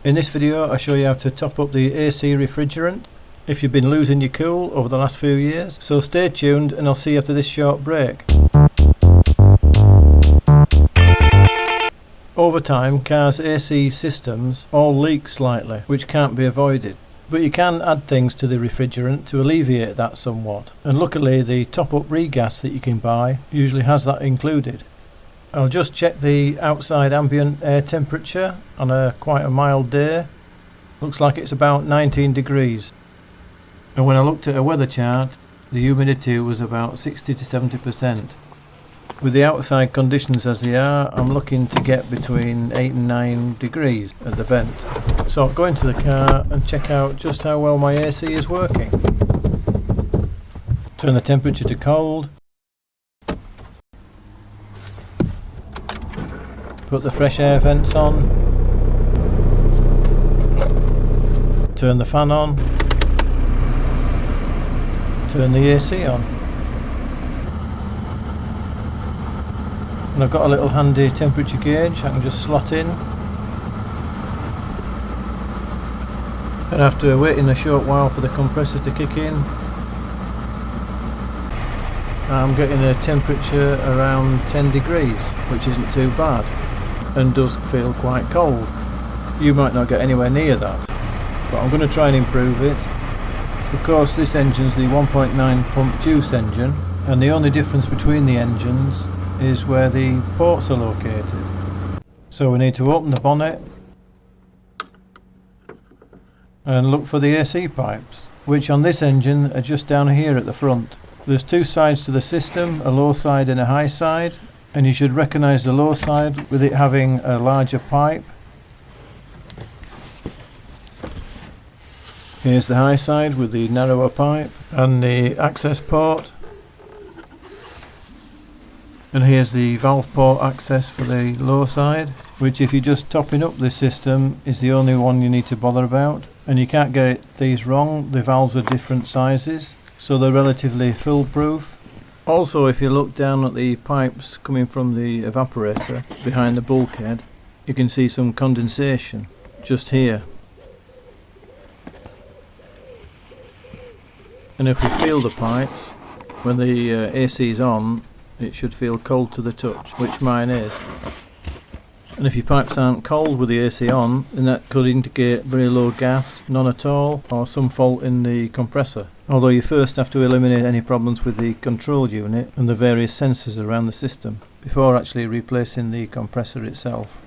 In this video I show you how to top up the AC refrigerant if you've been losing your cool over the last few years. So stay tuned and I'll see you after this short break. Over time, cars' AC systems all leak slightly, which can't be avoided. But you can add things to the refrigerant to alleviate that somewhat. And luckily the top-up re-gas that you can buy usually has that included. I'll just check the outside ambient air temperature on quite a mild day. Looks like it's about 19 degrees. And when I looked at a weather chart, the humidity was about 60 to 70%. With the outside conditions as they are, I'm looking to get between 8 and 9 degrees at the vent. So I'll go into the car and check out just how well my AC is working. Turn the temperature to cold. Put the fresh air vents on. Turn the fan on. Turn the AC on. And I've got a little handy temperature gauge I can just slot in. And after waiting a short while for the compressor to kick in, I'm getting a temperature around 10 degrees, which isn't too bad and does feel quite cold. You might not get anywhere near that, but I'm going to try and improve it. Of course, this engine's the 1.9 pump juice engine, and the only difference between the engines is where the ports are located. So we need to open the bonnet and look for the AC pipes, which on this engine are just down here at the front. There's two sides to the system, a low side and a high side, and you should recognise the low side with it having a larger pipe. Here's the high side with the narrower pipe and the access port. And here's the valve port access for the low side, which if you're just topping up this system is the only one you need to bother about. And you can't get these wrong, the valves are different sizes, so they're relatively foolproof. Also, if you look down at the pipes coming from the evaporator behind the bulkhead, you can see some condensation just here. And if we feel the pipes, when the AC is on, it should feel cold to the touch, which mine is. And if your pipes aren't cold with the AC on, then that could indicate very low gas, none at all, or some fault in the compressor. Although you first have to eliminate any problems with the control unit and the various sensors around the system before actually replacing the compressor itself.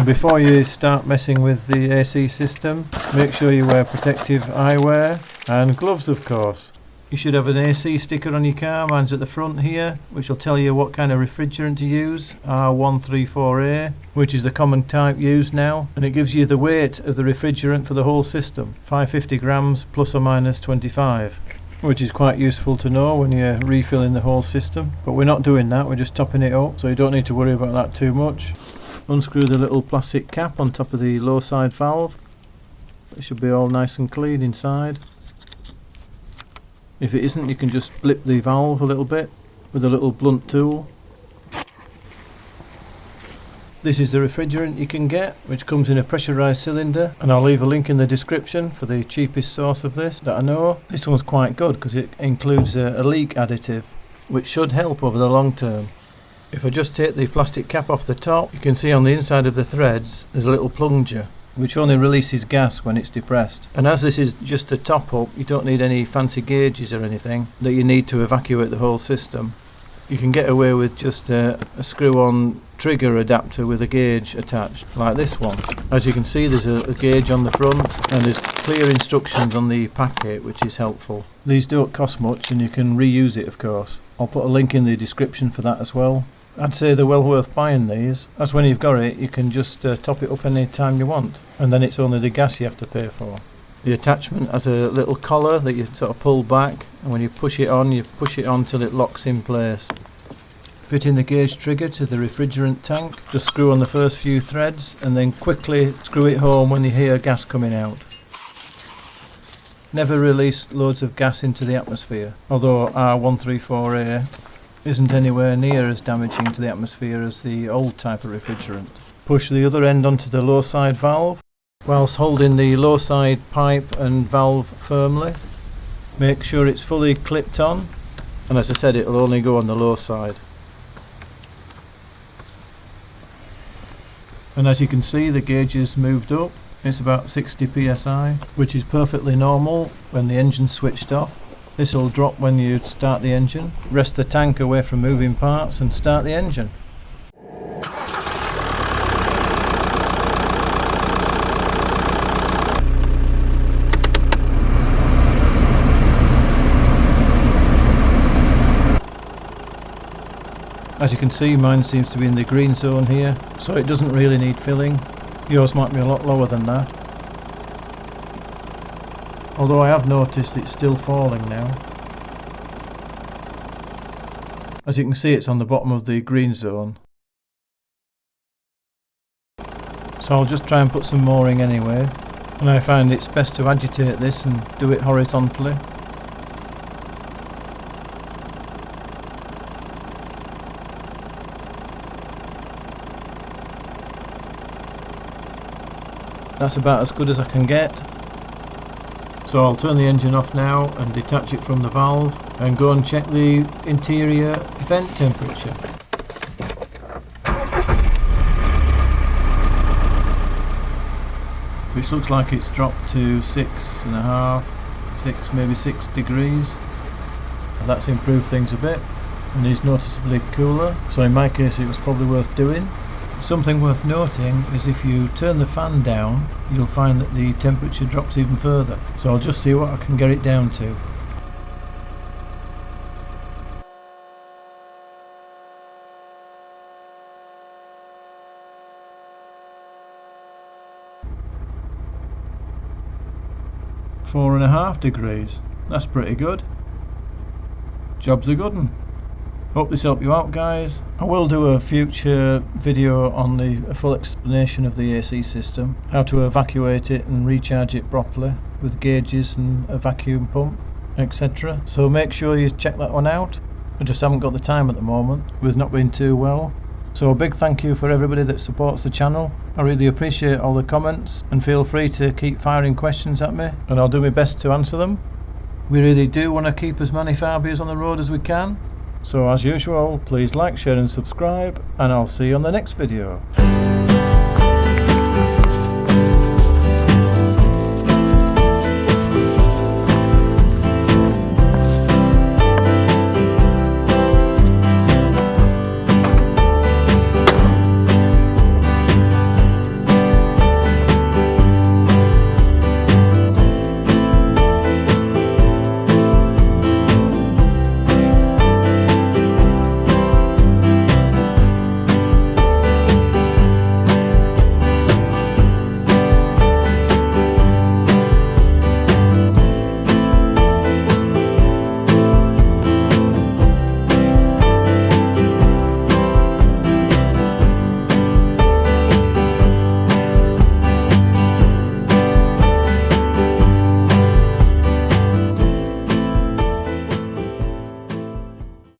Before you start messing with the AC system, make sure you wear protective eyewear and gloves, of course. You should have an AC sticker on your car, mine's at the front here, which will tell you what kind of refrigerant to use, R134A, which is the common type used now, and it gives you the weight of the refrigerant for the whole system, 550 grams plus or minus 25, which is quite useful to know when you're refilling the whole system. But we're not doing that, we're just topping it up, so you don't need to worry about that too much. Unscrew the little plastic cap on top of the low side valve. It should be all nice and clean inside. If it isn't, you can just blip the valve a little bit with a little blunt tool. This is the refrigerant you can get, which comes in a pressurised cylinder, and I'll leave a link in the description for the cheapest source of this that I know. This one's quite good because it includes a leak additive, which should help over the long term. If I just take the plastic cap off the top, you can see on the inside of the threads there's a little plunger, which only releases gas when it's depressed. And as this is just a top up, you don't need any fancy gauges or anything that you need to evacuate the whole system. You can get away with just a screw-on trigger adapter with a gauge attached, like this one. As you can see, there's a gauge on the front and there's clear instructions on the packet, which is helpful. These don't cost much and you can reuse it, of course. I'll put a link in the description for that as well. I'd say they're well worth buying these, as when you've got it you can just top it up any time you want, and then it's only the gas you have to pay for. The attachment has a little collar that you sort of pull back, and when you push it on till it locks in place. Fitting the gauge trigger to the refrigerant tank, just screw on the first few threads and then quickly screw it home when you hear gas coming out. Never release loads of gas into the atmosphere, although R134A isn't anywhere near as damaging to the atmosphere as the old type of refrigerant. Push the other end onto the low side valve whilst holding the low side pipe and valve firmly. Make sure it's fully clipped on, and as I said, it'll only go on the low side. And as you can see, the gauge is moved up. It's about 60 psi, which is perfectly normal when the engine's switched off. This will drop when you start the engine. Rest the tank away from moving parts and start the engine. As you can see, mine seems to be in the green zone here, so it doesn't really need filling. Yours might be a lot lower than that. Although I have noticed it's still falling now. As you can see, it's on the bottom of the green zone. So I'll just try and put some mooring anyway, and I find it's best to agitate this and do it horizontally. That's about as good as I can get. So I'll turn the engine off now and detach it from the valve and go and check the interior vent temperature. Which looks like it's dropped to 6.5, maybe 6 degrees. That's improved things a bit and is noticeably cooler, so in my case it was probably worth doing. Something worth noting is if you turn the fan down, you'll find that the temperature drops even further. So I'll just see what I can get it down to. Four and a half degrees. That's pretty good. Job's a good one. Hope this helped you out, guys. I will do a future video on a full explanation of the AC system, how to evacuate it and recharge it properly with gauges and a vacuum pump, etc. So make sure you check that one out. I just haven't got the time at the moment, with not being too well. So a big thank you for everybody that supports the channel. I really appreciate all the comments, and feel free to keep firing questions at me and I'll do my best to answer them. We really do want to keep as many Fabias on the road as we can. So as usual, please like, share and subscribe, and I'll see you on the next video.